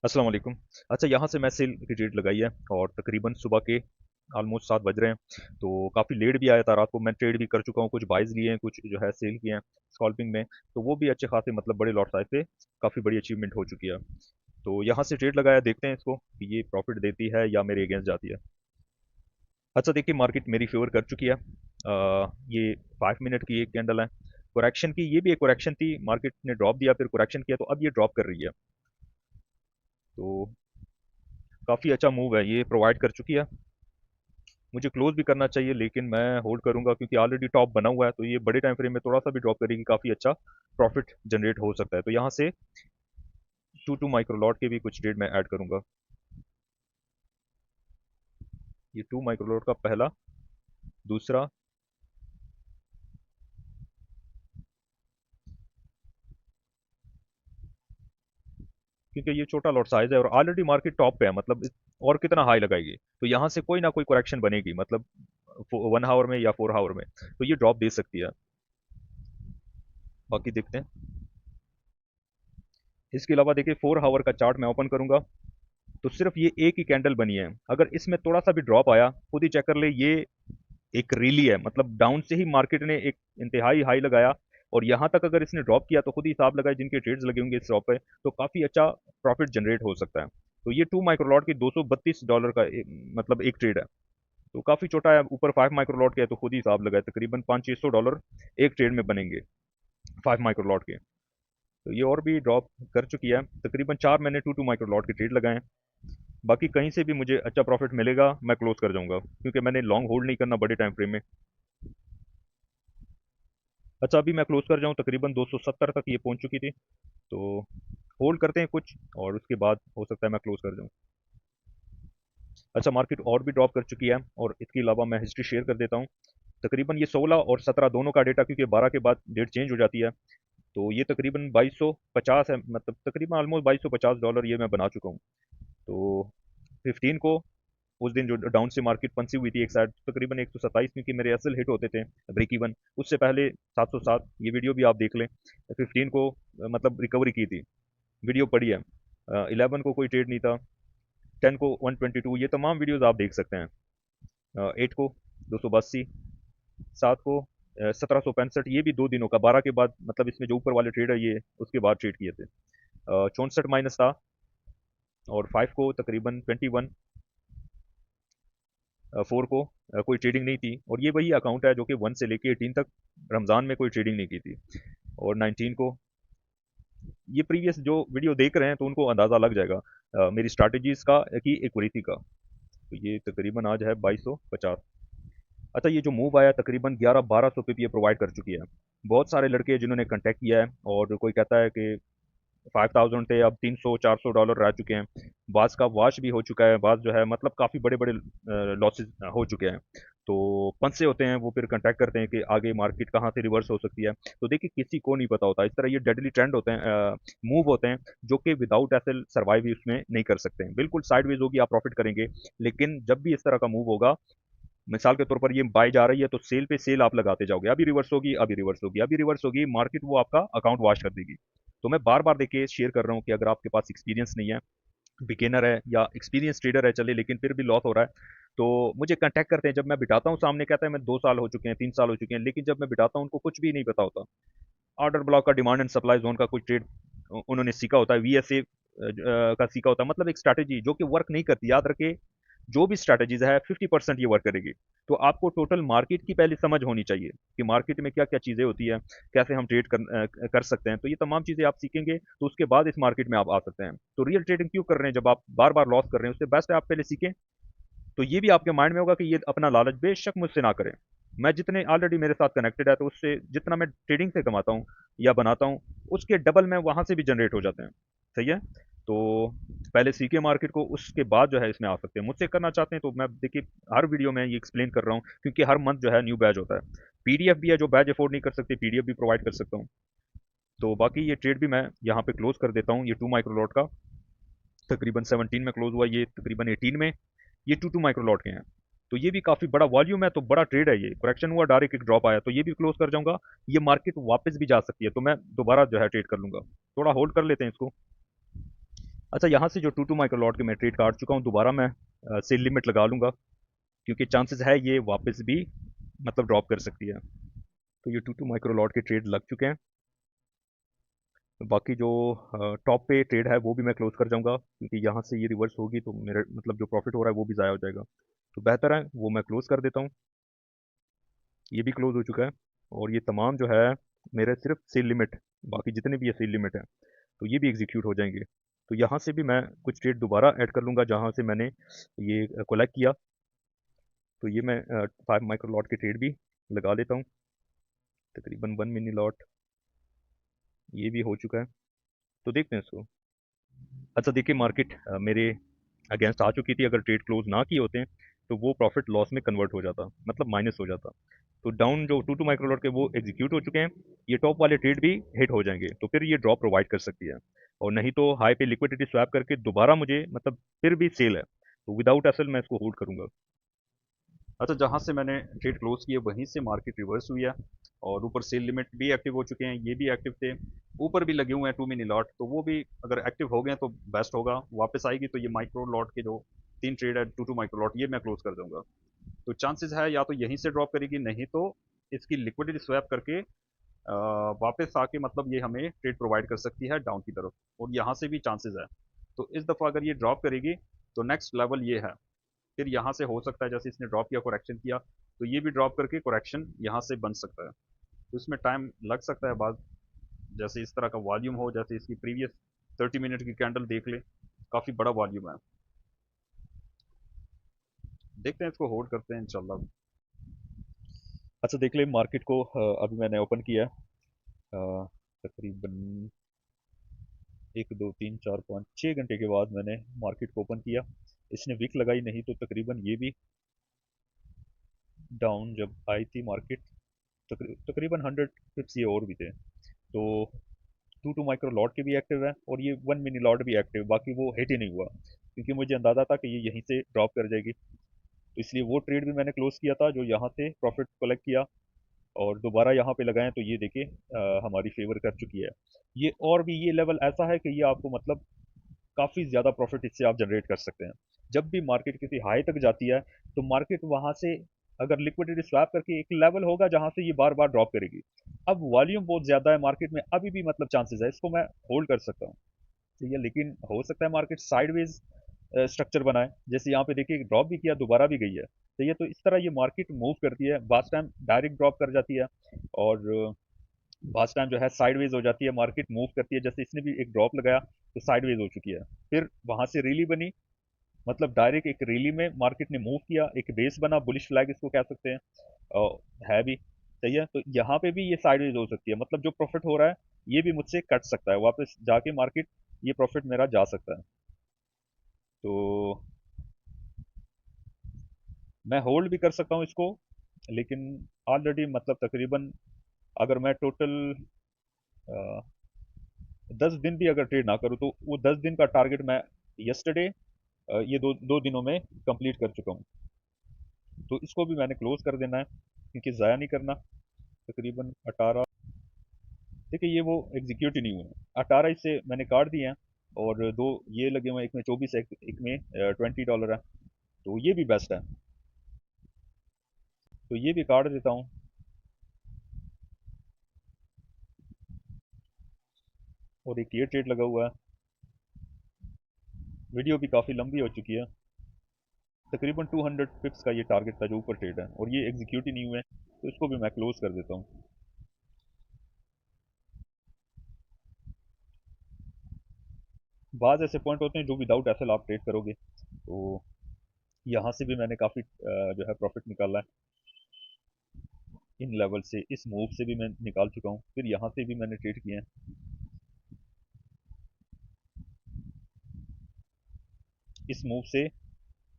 अस्सलाम वालेकुम। अच्छा, यहाँ से मैं सेल की डेट लगाई है और तकरीबन सुबह के ऑलमोस्ट 7 बज रहे हैं। तो काफ़ी लेट भी आया था, रात को मैं ट्रेड भी कर चुका हूँ, कुछ बाइज़ लिए हैं, कुछ जो है सेल किए हैं स्कॉल्पिंग में। तो वो भी अच्छे खासे मतलब बड़े लॉट्स आए थे, काफ़ी बड़ी अचीवमेंट हो चुकी है। तो यहाँ से ट्रेड लगाया, देखते हैं इसको कि ये प्रॉफिट देती है या मेरे अगेंस्ट जाती है। अच्छा देखिए, मार्केट मेरी फेवर कर चुकी है। ये 5 मिनट की एक कैंडल है कोरेक्शन की। ये भी एक कोरेक्शन थी, मार्केट ने ड्रॉप दिया फिर कोरेक्शन किया, तो अब ये ड्रॉप कर रही है। तो काफ़ी अच्छा मूव है, ये प्रोवाइड कर चुकी है। मुझे क्लोज भी करना चाहिए लेकिन मैं होल्ड करूंगा क्योंकि ऑलरेडी टॉप बना हुआ है। तो ये बड़े टाइम फ्रेम में थोड़ा सा भी ड्रॉप करेगी, काफ़ी अच्छा प्रॉफिट जनरेट हो सकता है। तो यहाँ से 2 माइक्रो लॉट के भी कुछ ट्रेड मैं ऐड करूंगा। ये 2 माइक्रो लॉट का पहला, दूसरा, क्योंकि ये छोटा लॉट साइज है और ऑलरेडी मार्केट टॉप पे है, मतलब और कितना हाई लगाएगी। तो यहाँ से कोई ना कोई करेक्शन बनेगी, मतलब 1 आवर में या 4 आवर में, तो ये ड्रॉप दे सकती है। बाकी देखते हैं। इसके अलावा देखिए, 4 आवर का चार्ट मैं ओपन करूंगा तो सिर्फ ये एक ही कैंडल बनी है। अगर इसमें थोड़ा सा भी ड्रॉप आया, खुद ही चेक कर ले, ये एक रैली है, मतलब डाउन से ही मार्केट ने एक इंतहाई हाई लगाया और यहाँ तक अगर इसने ड्रॉप किया तो खुद ही हिसाब लगाए जिनके ट्रेड्स लगे होंगे इस ड्रॉप पे, तो काफ़ी अच्छा प्रॉफिट जनरेट हो सकता है। तो ये 2 माइक्रो लॉट की $232 का मतलब एक ट्रेड है। तो काफ़ी छोटा है, ऊपर 5 माइक्रो लॉट के है, तो खुद ही हिसाब लगाए तकरीबन $500-600 एक ट्रेड में बनेंगे 5 माइक्रो लॉट के। तो ये और भी ड्रॉप कर चुकी है। तकरीबन 4 मैंने 2 माइक्रो लॉट के ट्रेड लगाए हैं। बाकी कहीं से भी मुझे अच्छा प्रॉफिट मिलेगा मैं क्लोज कर जाऊंगा, क्योंकि मैंने लॉन्ग होल्ड नहीं करना बड़े टाइम फ्रेम में। अच्छा, अभी मैं क्लोज कर जाऊं, तकरीबन 270 तक ये पहुंच चुकी थी। तो होल्ड करते हैं कुछ और उसके बाद हो सकता है मैं क्लोज कर जाऊं। अच्छा, मार्केट और भी ड्रॉप कर चुकी है और इसके अलावा मैं हिस्ट्री शेयर कर देता हूं। तकरीबन ये 16 और 17 दोनों का डेटा, क्योंकि 12 के बाद डेट चेंज हो जाती है। तो ये तकरीबन 2250 है, मतलब तकरीबन ऑलमोस्ट $2250 ये मैं बना चुका हूँ। तो 15 को, उस दिन जो डाउन से मार्केट पंसी हुई थी एक साइड, तकरीबन 127, क्योंकि मेरे असल हिट होते थे ब्रेक इवन, उससे पहले 707, ये वीडियो भी आप देख लें। 15 को मतलब रिकवरी की थी, वीडियो पड़ी है। 11 को कोई ट्रेड नहीं था, 10 को 122, ये तमाम वीडियोस आप देख सकते हैं। 8 को 282, 7 को 1765, ये भी 2 दिनों का, 12 के बाद, मतलब इसमें जो ऊपर वाले ट्रेड है ये उसके बाद ट्रेड किए थे। 64 माइनस था। और 5 को तकरीबन 21, 4 को कोई ट्रेडिंग नहीं थी, और ये वही अकाउंट है जो कि 1 से लेके 18 तक रमज़ान में कोई ट्रेडिंग नहीं की थी। और 19 को, ये प्रीवियस जो वीडियो देख रहे हैं तो उनको अंदाज़ा लग जाएगा मेरी स्ट्रैटेजीज का की इक्विटी का। तो ये तकरीबन आज है 2250। अच्छा, ये जो मूव आया तकरीबन 1100-1200 पे ये प्रोवाइड कर चुकी है। बहुत सारे लड़के हैं जिन्होंने कांटेक्ट किया है, और कोई कहता है कि 5000 थे, अब $300-400 रह चुके हैं। बास का वाश भी हो चुका है, बास जो है मतलब काफ़ी बड़े बड़े लॉसेस हो चुके हैं। तो पंसे होते हैं, वो फिर कांटेक्ट करते हैं कि आगे मार्केट कहाँ से रिवर्स हो सकती है। तो देखिए, किसी को नहीं पता होता, इस तरह ये डेडली ट्रेंड होते हैं, मूव होते हैं, जो कि विदाउट एसएल सर्वाइव भी उसमें नहीं कर सकते हैं। बिल्कुल साइडवेज होगी, आप प्रॉफिट करेंगे, लेकिन जब भी इस तरह का मूव होगा, मिसाल के तौर पर ये बाय जा रही है तो सेल पे सेल आप लगाते जाओगे, अभी रिवर्स होगी, अभी रिवर्स होगी, अभी रिवर्स होगी, मार्केट वो आपका अकाउंट वॉश कर देगी। तो मैं बार बार देखिए शेयर कर रहा हूँ कि अगर आपके पास एक्सपीरियंस नहीं है, बिगिनर है या एक्सपीरियंस ट्रेडर है चले, लेकिन फिर भी लॉस हो रहा है, तो मुझे कांटेक्ट करते हैं। जब मैं बिठाता हूँ, सामने कहता है मैं 2 साल हो चुके हैं, 3 साल हो चुके हैं, लेकिन जब मैं बिठाता हूँ उनको कुछ भी नहीं पता होता। ऑर्डर ब्लॉक का, डिमांड एंड सप्लाई जोन का कोई ट्रेड उन्होंने सीखा होता है, वीएसए का सीखा होता है, मतलब एक स्ट्रैटेजी जो कि वर्क नहीं करती, याद रखे। जो भी स्ट्रैटेजीज है 50% ये वर्क करेगी। तो आपको टोटल मार्केट की पहले समझ होनी चाहिए कि मार्केट में क्या क्या चीज़ें होती है, कैसे हम ट्रेड कर सकते हैं। तो ये तमाम चीज़ें आप सीखेंगे तो उसके बाद इस मार्केट में आप आ सकते हैं। तो रियल ट्रेडिंग क्यों कर रहे हैं, जब आप बार बार लॉस कर रहे हैं, उससे बेस्ट है आप पहले सीखें। तो ये भी आपके माइंड में होगा कि ये अपना लालच बेशक मुझसे ना करें। मैं जितने ऑलरेडी मेरे साथ कनेक्टेड है, तो उससे जितना मैं ट्रेडिंग से कमाता हूँ या बनाता हूँ, उसके डबल मैं वहाँ से भी जनरेट हो जाते हैं। सही है। तो पहले सीखे मार्केट को, उसके बाद जो है इसमें आ सकते हैं। मुझसे करना चाहते हैं तो मैं देखिए हर वीडियो में ये एक्सप्लेन कर रहा हूँ, क्योंकि हर मंथ जो है न्यू बैच होता है। पीडीएफ भी है, जो बैच अफोर्ड नहीं कर सकते पीडीएफ भी प्रोवाइड कर सकता हूँ। तो बाकी ये ट्रेड भी मैं यहाँ पे क्लोज कर देता हूँ। ये 2 माइक्रो लॉट का तकरीबन 17 में क्लोज हुआ, ये तकरीबन 18 में। ये 2 माइक्रो लॉट के हैं। तो ये भी काफ़ी बड़ा वॉल्यूम है, तो बड़ा ट्रेड है। ये करेक्शन हुआ, डायरेक्ट एक ड्रॉप आया, तो ये भी क्लोज कर जाऊंगा। ये मार्केट वापस भी जा सकती है, तो मैं दोबारा जो है ट्रेड कर लूंगा। थोड़ा होल्ड कर लेते हैं इसको। अच्छा, यहाँ से जो टू माइक्रो लॉट के मैं ट्रेड काट चुका हूँ, दोबारा मैं सेल लिमिट लगा लूँगा, क्योंकि चांसेस है ये वापस भी मतलब ड्रॉप कर सकती है। तो ये टू माइक्रो लॉट के ट्रेड लग चुके हैं। बाकी जो टॉप पे ट्रेड है वो भी मैं क्लोज कर जाऊंगा, क्योंकि यहाँ से ये रिवर्स होगी तो मेरा मतलब जो प्रॉफिट हो रहा है वो भी ज़ाया हो जाएगा। तो बेहतर है वो मैं क्लोज कर देता हूँ। ये भी क्लोज हो चुका है। और ये तमाम जो है मेरे सिर्फ सेल लिमिट, बाकी जितने भी ये सेल लिमिट है तो ये भी एग्जीक्यूट हो जाएंगे। तो यहाँ से भी मैं कुछ ट्रेड दोबारा ऐड कर लूँगा जहाँ से मैंने ये कोलेक्ट किया। तो ये मैं 5 माइक्रो लॉट के ट्रेड भी लगा लेता हूँ, तकरीबन 1 मिनी लॉट। ये भी हो चुका है। तो देखते हैं इसको। अच्छा देखिए, मार्केट मेरे अगेंस्ट आ चुकी थी। अगर ट्रेड क्लोज ना किए होते हैं तो वो प्रॉफिट लॉस में कन्वर्ट हो जाता, मतलब माइनस हो जाता। तो डाउन जो टू माइक्रो लॉट के वो एग्जीक्यूट हो चुके हैं। ये टॉप वाले ट्रेड भी हिट हो जाएंगे, तो फिर ये ड्रॉप प्रोवाइड कर सकती है। और नहीं तो हाई पे लिक्विडिटी स्वैप करके दोबारा मुझे मतलब फिर भी सेल है, तो विदाउट एसल मैं इसको होल्ड करूंगा। अच्छा, जहाँ से मैंने ट्रेड क्लोज किए वहीं से मार्केट रिवर्स हुई है, और ऊपर सेल लिमिट भी एक्टिव हो चुके हैं, ये भी एक्टिव थे। ऊपर भी लगे हुए हैं 2 मिनी लॉट, तो वो भी अगर एक्टिव हो गए तो बेस्ट होगा। वापस आएगी तो ये माइक्रो लॉट के जो 3 ट्रेड है, टू माइक्रो लॉट, ये मैं क्लोज कर दूंगा। तो चांसेस है या तो यहीं से ड्रॉप करेगी, नहीं तो इसकी लिक्विडिटी स्वैप करके वापस आके मतलब ये हमें ट्रेड प्रोवाइड कर सकती है डाउन की तरफ, और यहाँ से भी चांसेस है। तो इस दफ़ा अगर ये ड्रॉप करेगी तो नेक्स्ट लेवल ये है। फिर यहाँ से हो सकता है जैसे इसने ड्रॉप किया, करेक्शन किया, तो ये भी ड्रॉप करके करेक्शन यहाँ से बन सकता है। तो इसमें टाइम लग सकता है बाद, जैसे इस तरह का वॉल्यूम हो, जैसे इसकी प्रीवियस 30 मिनट की कैंडल देख ले, काफ़ी बड़ा वॉल्यूम है। देखते हैं, इसको होल्ड करते हैं इंशाल्लाह। अच्छा देख ले मार्केट को, अभी मैंने ओपन किया है। तकरीबन 1 2 3 4 5 6 घंटे के बाद मैंने मार्केट को ओपन किया। इसने विक लगाई नहीं तो तकरीबन ये भी डाउन जब आई थी मार्केट, तकरीबन 100 पिप्स ये और भी थे। तो टू माइक्रो लॉट के भी एक्टिव है, और ये 1 मिनी लॉट भी एक्टिव, बाकी वो हिट ही नहीं हुआ, क्योंकि मुझे अंदाजा था कि ये यहीं से ड्रॉप कर जाएगी। तो इसलिए वो ट्रेड भी मैंने क्लोज किया था जो यहाँ से प्रॉफिट कलेक्ट किया, और दोबारा यहाँ पे लगाएं तो ये देखिए हमारी फेवर कर चुकी है। ये और भी ये लेवल ऐसा है कि ये आपको मतलब काफ़ी ज़्यादा प्रॉफिट इससे आप जनरेट कर सकते हैं। जब भी मार्केट किसी हाई तक जाती है तो मार्केट वहाँ से अगर लिक्विडिटी स्वैप करके एक लेवल होगा जहाँ से ये बार बार ड्रॉप करेगी। अब वॉल्यूम बहुत ज़्यादा है मार्केट में, अभी भी मतलब चांसेस है, इसको मैं होल्ड कर सकता हूँ। ठीक है, लेकिन हो सकता है मार्केट साइडवेज स्ट्रक्चर बनाए, जैसे यहाँ पे देखिए ड्रॉप भी किया, दोबारा भी गई है। तो ये तो इस तरह ये मार्केट मूव करती है, बास टाइम डायरेक्ट ड्रॉप कर जाती है, और बास टाइम जो है साइडवेज हो जाती है, मार्केट मूव करती है। जैसे इसने भी एक ड्रॉप लगाया तो साइडवेज हो चुकी है, फिर वहां से रैली बनी, मतलब डायरेक्ट एक रैली में मार्केट ने मूव किया, एक बेस बना, बुलिश फ्लैग इसको कह सकते हैं, है भी सही है। तो यहाँ पे भी ये साइडवेज हो सकती है, मतलब जो प्रॉफिट हो रहा है ये भी मुझसे कट सकता है, वापस जाके मार्केट ये प्रॉफिट मेरा जा सकता है। तो मैं होल्ड भी कर सकता हूँ इसको, लेकिन ऑलरेडी मतलब तकरीबन अगर मैं टोटल 10 दिन भी अगर ट्रेड ना करूँ तो वो 10 दिन का टारगेट मैं यस्टरडे ये दो दो दिनों में कंप्लीट कर चुका हूँ। तो इसको भी मैंने क्लोज कर देना है, क्योंकि ज़ाया नहीं करना। तकरीबन 18, देखिए ये वो एग्जीक्यूट ही नहीं हुए हैं। 18 इससे मैंने काट दिए हैं, और दो ये लगे हुए हैं, एक में 24 है, एक में $20 है। तो ये भी बेस्ट है, तो ये भी काट देता हूँ। और एक ये ट्रेड लगा हुआ है। वीडियो भी काफ़ी लंबी हो चुकी है। तकरीबन 200 पिप्स का ये टारगेट था जो ऊपर ट्रेड है, और ये एग्जीक्यूट ही नहीं हुए, तो इसको भी मैं क्लोज कर देता हूँ। बाज़ ऐसे पॉइंट होते हैं जो विदाउट एसएल आप ट्रेड करोगे, तो यहाँ से भी मैंने काफ़ी जो है प्रॉफिट निकाला है। इन लेवल से, इस मूव से भी मैं निकाल चुका हूँ, फिर यहाँ से भी मैंने ट्रेड किए हैं। इस मूव से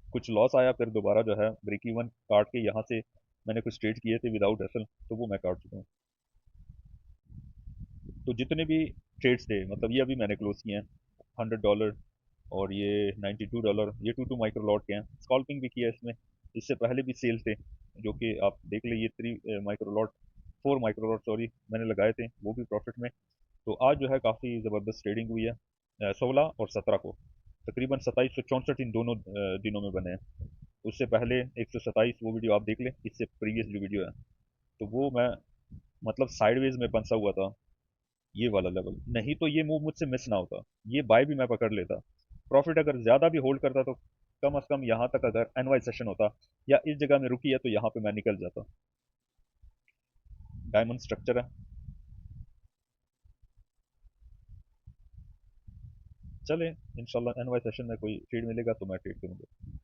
कुछ लॉस आया, फिर दोबारा जो है ब्रेक इवन काट के यहाँ से मैंने कुछ ट्रेड किए थे विदाउट एसएल, तो वो मैं काट चुका हूँ। तो जितने भी ट्रेड्स थे मतलब ये अभी मैंने क्लोज किए हैं, $100 और ये $92, ये टू माइक्रो लॉट के हैं। स्कॉल्पिंग भी किया है इसमें, इससे पहले भी सेल थे जो कि आप देख ले, ये 3 micro lot, 4 micro lot sorry मैंने लगाए थे, वो भी प्रॉफिट में। तो आज जो है काफ़ी ज़बरदस्त ट्रेडिंग हुई है। 16 और 17 को, तकरीबन 2764 इन दोनों दिनों में बने हैं। उससे पहले 127 वो वीडियो आप देख लें, इससे प्रीवियस जो वीडियो है, तो वो मैं मतलब साइडवेज में फंसा हुआ था, ये वाला लेवल। नहीं तो ये मूव मुझसे मिस ना होता, ये बाय भी मैं पकड़ लेता। प्रॉफिट अगर ज़्यादा भी होल्ड करता तो कम से कम यहाँ तक अगर एनवाई सेशन होता या इस जगह में रुकी है तो यहाँ पे मैं निकल जाता। डायमंड स्ट्रक्चर है। चले इंशाल्लाह एनवाई सेशन में कोई ट्रेड मिलेगा तो मैं ट्रेड करूँगा।